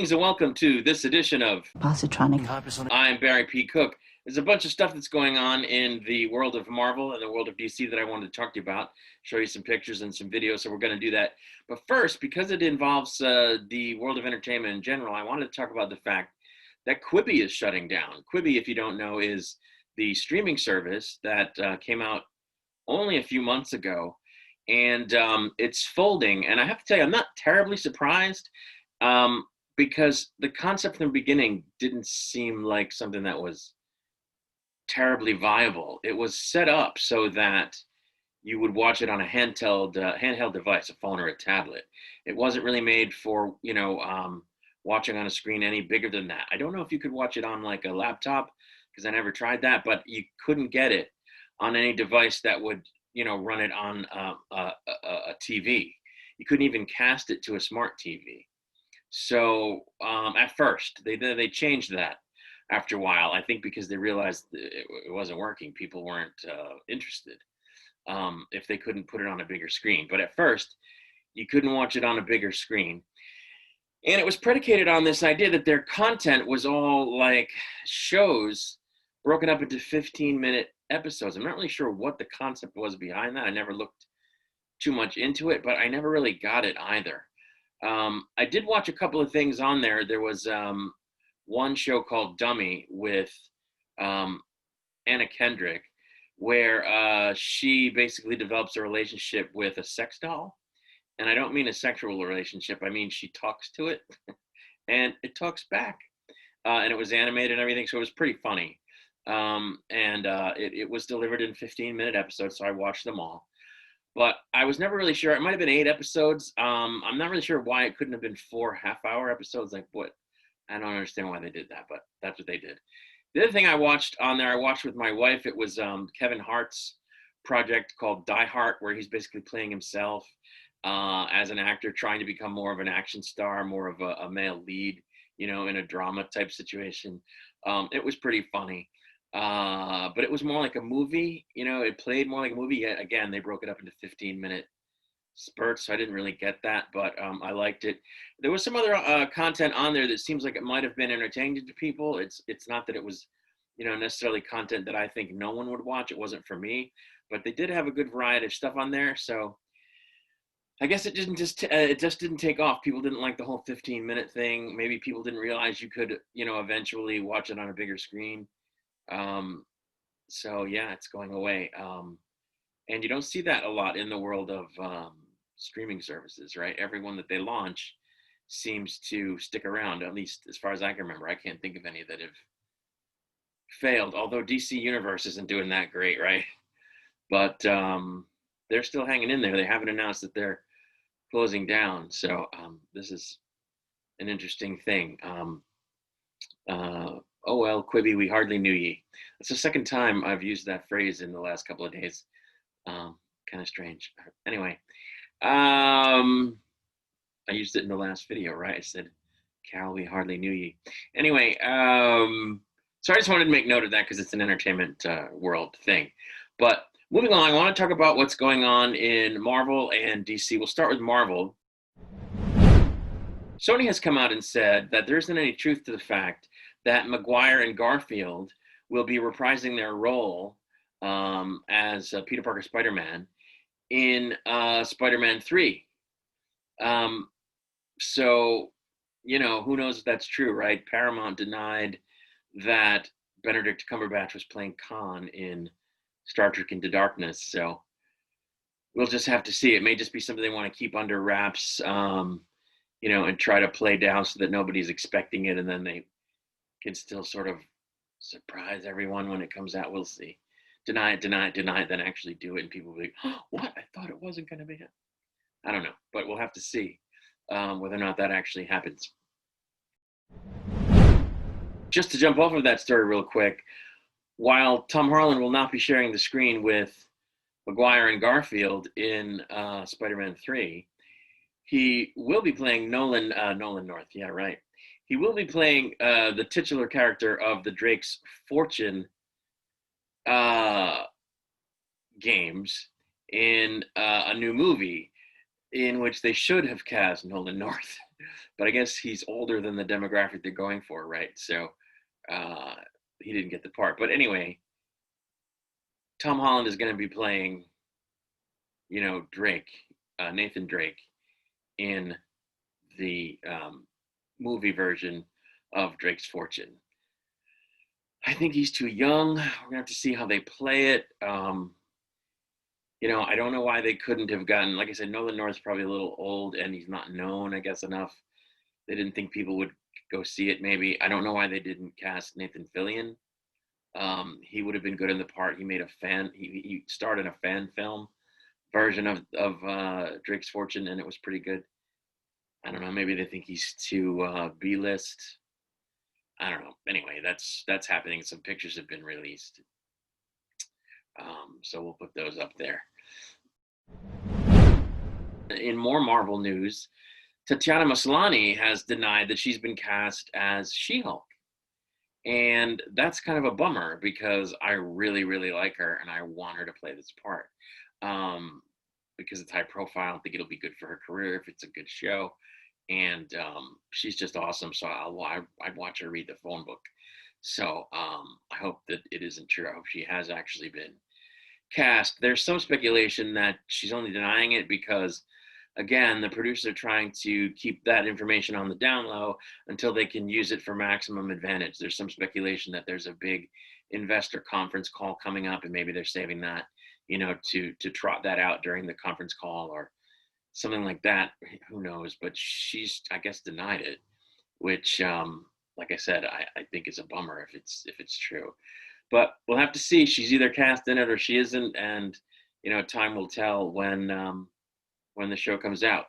Greetings and welcome to this edition of Positronic. I'm Barry P. Cook. There's a bunch of stuff that's going on in the world of Marvel and the world of DC that I wanted to talk to you about, show you some pictures and some videos, so we're going to do that. But first, because it involves the world of entertainment in general, I wanted to talk about the fact that Quibi is shutting down. Quibi, if you don't know, is the streaming service that came out only a few months ago, and it's folding. And I have to tell you, I'm not terribly surprised. Because the concept from the beginning didn't seem like something that was terribly viable. It was set up so that you would watch it on a handheld device, a phone or a tablet. It wasn't really made for, watching on a screen any bigger than that. I don't know if you could watch it on like a laptop, because I never tried that, but you couldn't get it on any device that would, run it on a TV. You couldn't even cast it to a smart TV. So at first, they changed that after a while, I think because they realized it wasn't working. People weren't interested if they couldn't put it on a bigger screen. But at first, you couldn't watch it on a bigger screen. And it was predicated on this idea that their content was all like shows broken up into 15-minute episodes. I'm not really sure what the concept was behind that. I never looked too much into it, but I never really got it either. I did watch a couple of things on there. There was one show called Dummy with Anna Kendrick, where she basically develops a relationship with a sex doll. And I don't mean a sexual relationship. I mean, she talks to it and it talks back. And it was animated and everything, so it was pretty funny. It was delivered in 15-minute episodes, so I watched them all. But I was never really sure. It might have been 8 episodes. I'm not really sure why it couldn't have been 4 half-hour episodes. Like, what? I don't understand why they did that, but that's what they did. The other thing I watched on there, I watched with my wife. It was Kevin Hart's project called Die Hart, where he's basically playing himself as an actor, trying to become more of an action star, more of a male lead, in a drama type situation. It was pretty funny. But it was more like a movie, it played more like a movie. Yet again, they broke it up into 15-minute spurts, so I didn't really get that, but I liked it. There was some other content on there that seems like it might have been entertaining to people. It's not that it was, necessarily content that I think no one would watch. It wasn't for me, but they did have a good variety of stuff on there. So I guess it just didn't take off. People didn't like the whole 15-minute thing. Maybe people didn't realize you could, eventually watch it on a bigger screen. So yeah, it's going away. And you don't see that a lot in the world of streaming services, right? Everyone that they launch seems to stick around, at least as far as I can remember. I can't think of any that have failed, although DC Universe isn't doing that great, right? But they're still hanging in there. They haven't announced that they're closing down. So this is an interesting thing. Oh well, Quibi, we hardly knew ye. That's the second time I've used that phrase in the last couple of days. Kind of strange. Anyway, I used it in the last video, right? I said, Carol, we hardly knew ye. Anyway, so I just wanted to make note of that because it's an entertainment world thing. But moving along, I want to talk about what's going on in Marvel and DC. We'll start with Marvel. Sony has come out and said that there isn't any truth to the fact that Maguire and Garfield will be reprising their role as Peter Parker Spider-Man in Spider-Man 3. So, who knows if that's true, right? Paramount denied that Benedict Cumberbatch was playing Khan in Star Trek Into Darkness. So we'll just have to see. It may just be something they want to keep under wraps, and try to play down so that nobody's expecting it, and then they can still sort of surprise everyone when it comes out. We'll see. Deny it, then actually do it, and people will be like, oh, what? I thought it wasn't going to be it. I don't know, but we'll have to see whether or not that actually happens. Just to jump off of that story real quick, while Tom Holland will not be sharing the screen with Maguire and Garfield in Spider-Man 3, he will be playing Nolan North. Yeah, right. He will be playing the titular character of the Drake's Fortune games in a new movie in which they should have cast Nolan North. but I guess he's older than the demographic they're going for, right? So uh, he didn't get the part. But anyway, Tom Holland is going to be playing, Drake, Nathan Drake, in the movie version of Drake's Fortune. I think he's too young. We're gonna have to see how they play it. I don't know why they couldn't have gotten, like I said, Nolan North's probably a little old and he's not known, I guess, enough. They didn't think people would go see it, maybe. I don't know why they didn't cast Nathan Fillion. He would have been good in the part. He starred in a fan film version of Drake's Fortune, and it was pretty good. I don't know. Maybe they think he's too B-list. I don't know. Anyway, that's happening. Some pictures have been released, so we'll put those up there. In more Marvel news, Tatiana Maslany has denied that she's been cast as She-Hulk. And that's kind of a bummer because I really, really like her and I want her to play this part. Because it's high profile. I think it'll be good for her career if it's a good show. And she's just awesome. So I'd watch her read the phone book. So I hope that it isn't true. I hope she has actually been cast. There's some speculation that she's only denying it because, again, the producers are trying to keep that information on the down low until they can use it for maximum advantage. There's some speculation that there's a big investor conference call coming up, and maybe they're saving that, to trot that out during the conference call or something like that. Who knows? But she's, I guess, denied it, which, like I said, I think is a bummer if it's true. But we'll have to see. She's either cast in it or she isn't, and time will tell when the show comes out.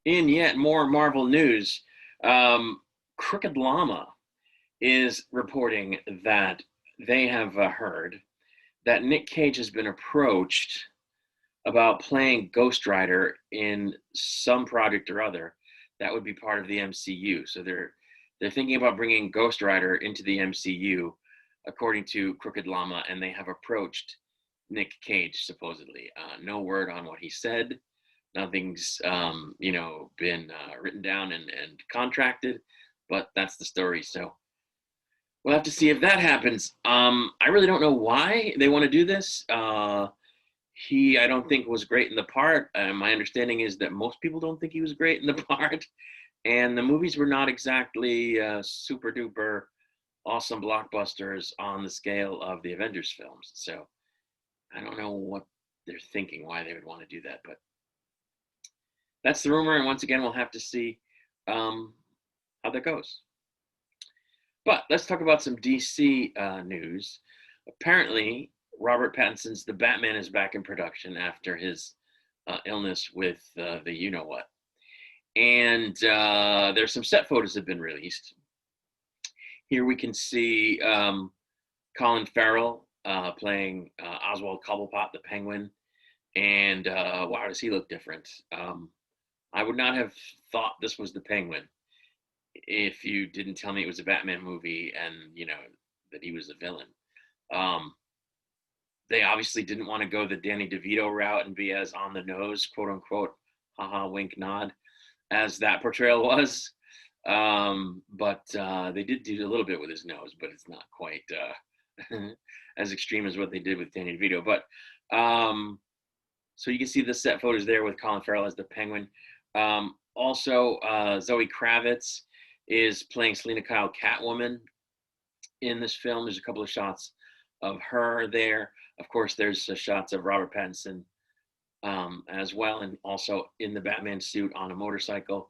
In yet more Marvel news, Crooked Llama is reporting that they have heard that Nick Cage has been approached about playing Ghost Rider in some project or other that would be part of the MCU. So they're thinking about bringing Ghost Rider into the MCU, according to Crooked Llama, and they have approached Nick Cage, supposedly. No word on what he said. Nothing's, been written down and contracted, but that's the story. So we'll have to see if that happens. I really don't know why they want to do this. I don't think was great in the part. My understanding is that most people don't think he was great in the part. And the movies were not exactly super duper awesome blockbusters on the scale of the Avengers films. So I don't know what they're thinking, why they would want to do that, but that's the rumor. And once again, we'll have to see how that goes. But let's talk about some DC news. Apparently, Robert Pattinson's The Batman is back in production after his illness with the you-know-what. And there's some set photos that have been released. Here we can see Colin Farrell playing Oswald Cobblepot, the Penguin. And wow, does he look different? I would not have thought this was the Penguin if you didn't tell me it was a Batman movie and, that he was a villain. They obviously didn't want to go the Danny DeVito route and be as on the nose, quote unquote, haha, wink, nod, as that portrayal was. But they did do a little bit with his nose, but it's not quite as extreme as what they did with Danny DeVito. But so you can see the set photos there with Colin Farrell as the Penguin. Also, Zoe Kravitz is playing Selena Kyle Catwoman in this film. There's a couple of shots of her there. Of course, there's shots of Robert Pattinson as well, and also in the Batman suit on a motorcycle.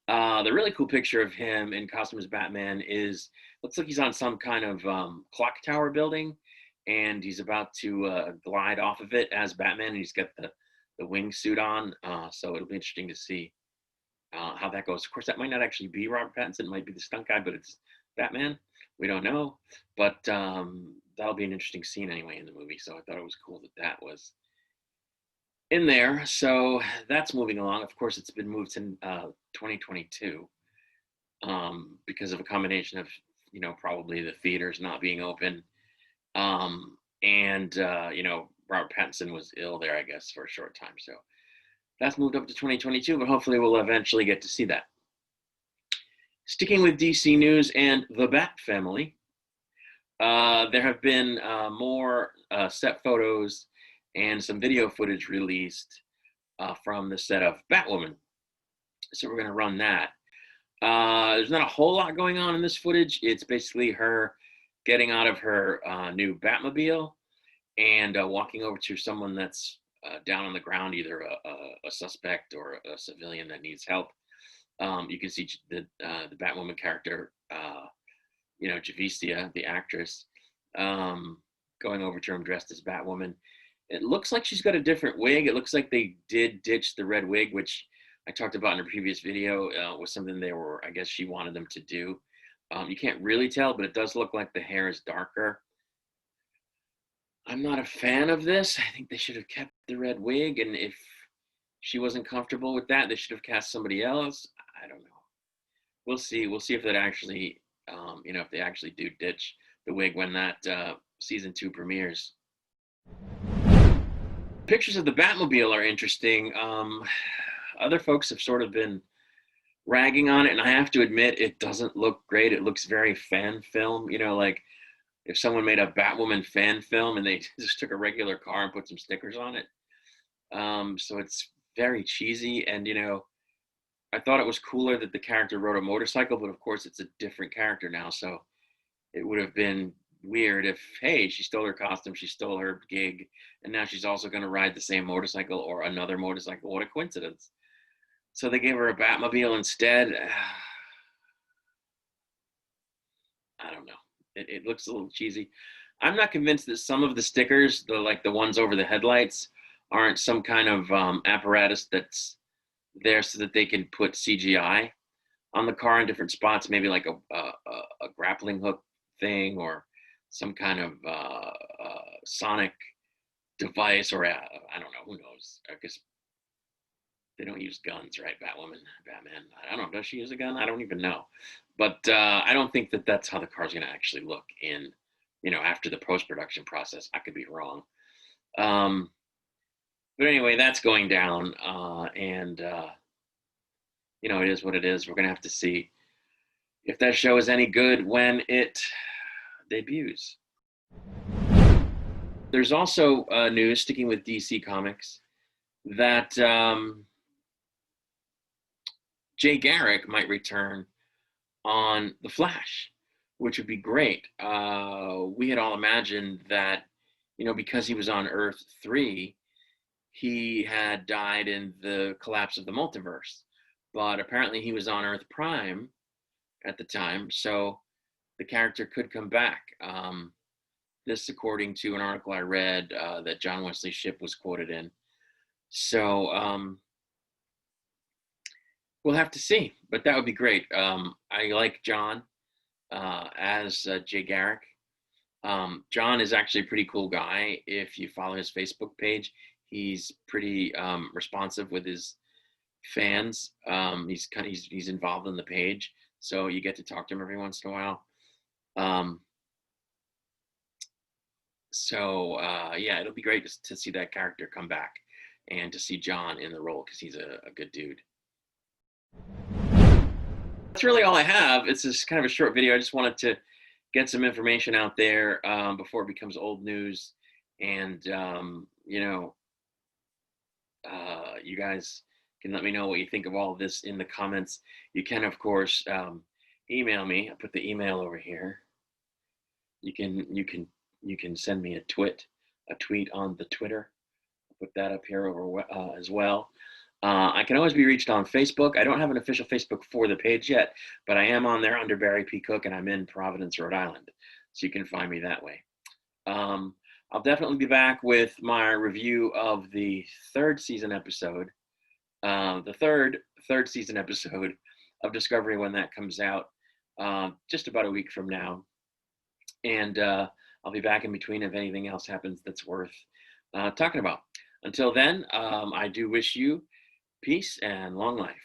The really cool picture of him in costume as Batman looks like he's on some kind of clock tower building, and he's about to glide off of it as Batman, and he's got the wingsuit on. So it'll be interesting to see how that goes. Of course, that might not actually be Robert Pattinson. It might be the stunt guy, but it's Batman. We don't know. But that'll be an interesting scene anyway in the movie. So I thought it was cool that was in there. So that's moving along. Of course, it's been moved to 2022 because of a combination of, probably the theaters not being open. And Robert Pattinson was ill there, I guess, for a short time. So That's moved up to 2022, but hopefully we'll eventually get to see that. Sticking with DC news and the Bat family, there have been more set photos and some video footage released from the set of Batwoman. So we're going to run that. There's not a whole lot going on in this footage. It's basically her getting out of her new Batmobile and walking over to someone that's down on the ground, either a suspect or a civilian that needs help. You can see the Batwoman character, Javicia, the actress, going over to him dressed as Batwoman. It looks like she's got a different wig. It looks like they did ditch the red wig, which I talked about in a previous video, was something I guess she wanted them to do. You can't really tell, but it does look like the hair is darker. I'm not a fan of this. I think they should have kept the red wig, and if she wasn't comfortable with that, they should have cast somebody else. I don't know. We'll see. We'll see if that actually, if they actually do ditch the wig when that season 2 premieres. Pictures of the Batmobile are interesting. Other folks have sort of been ragging on it, and I have to admit, it doesn't look great. It looks very fan film, like if someone made a Batwoman fan film and they just took a regular car and put some stickers on it. So it's very cheesy, and I thought it was cooler that the character rode a motorcycle, but of course it's a different character now, so it would have been weird if, hey, she stole her costume, she stole her gig, and now she's also going to ride the same motorcycle or another motorcycle. What a coincidence. So they gave her a Batmobile instead. I don't know. It looks a little cheesy. I'm not convinced that some of the stickers, the ones over the headlights, aren't some kind of apparatus that's there so that they can put CGI on the car in different spots, maybe like a grappling hook thing or some kind of sonic device, or I don't know, who knows? I guess they don't use guns, right? Batman. I don't know. Does she use a gun? I don't even know. But I don't think that that's how the car's going to actually look in, after the post-production process. I could be wrong. But anyway, that's going down. And it is what it is. We're going to have to see if that show is any good when it debuts. There's also news, sticking with DC Comics, that Jay Garrick might return on The Flash, which would be great. We had all imagined that, because he was on Earth 3, he had died in the collapse of the multiverse. But apparently he was on Earth Prime at the time, so the character could come back. This according to an article I read that John Wesley Shipp was quoted in. So we'll have to see, but that would be great. I like John as Jay Garrick. John is actually a pretty cool guy. If you follow his Facebook page, he's pretty responsive with his fans. He's involved in the page, so you get to talk to him every once in a while. Yeah, it'll be great to see that character come back and to see John in the role, because he's a good dude. That's really all I have. It's just kind of a short video. I just wanted to get some information out there before it becomes old news. And, you guys can let me know what you think of all of this in the comments. You can, of course, email me. I put the email over here. You can send me a tweet on the Twitter. I'll put that up here over as well. I can always be reached on Facebook. I don't have an official Facebook for the page yet, but I am on there under Barry P. Cook, and I'm in Providence, Rhode Island, so you can find me that way. I'll definitely be back with my review of the third season episode, the third season episode of Discovery when that comes out, just about a week from now. And I'll be back in between if anything else happens that's worth talking about. Until then, I do wish you peace and long life.